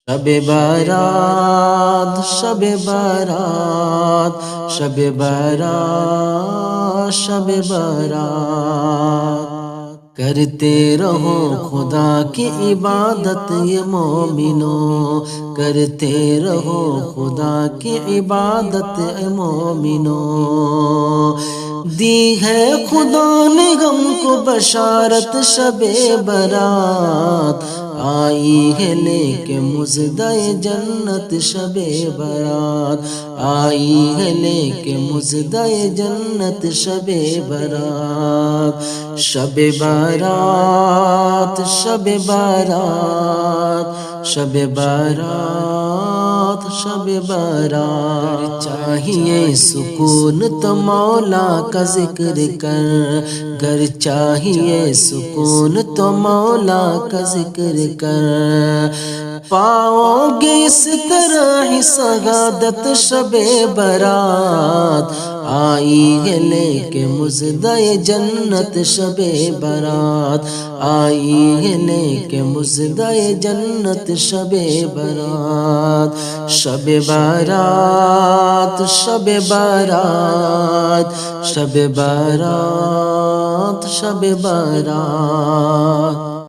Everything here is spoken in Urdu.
شب بارات شب بارات شب بارات شب بارات، کرتے رہو خدا کی عبادت یہ مومنو، کرتے رہو خدا کی عبادت اے مومنو۔ دی ہے خدا نے ہم کو بشارت شب برات، آئی ہے لے کے مژدہ جنت شب برات، آئی ہے لے کے مژدہ جنت شب برات۔ شب بارات شب بارات شب بارات شب بارات، چاہیے سکون تو مولا کا ذکر کر، گر چاہیے سکون تو مولا کا ذکر کر، پاؤ گے اس طرح ہی سعادت شب برات، آئی ہے لے کے مژدہ جنت شب برات، آئی ہے لے کے مژدہ جنت شب برات۔ شب بارات شب بارات شب بارات شب بارات،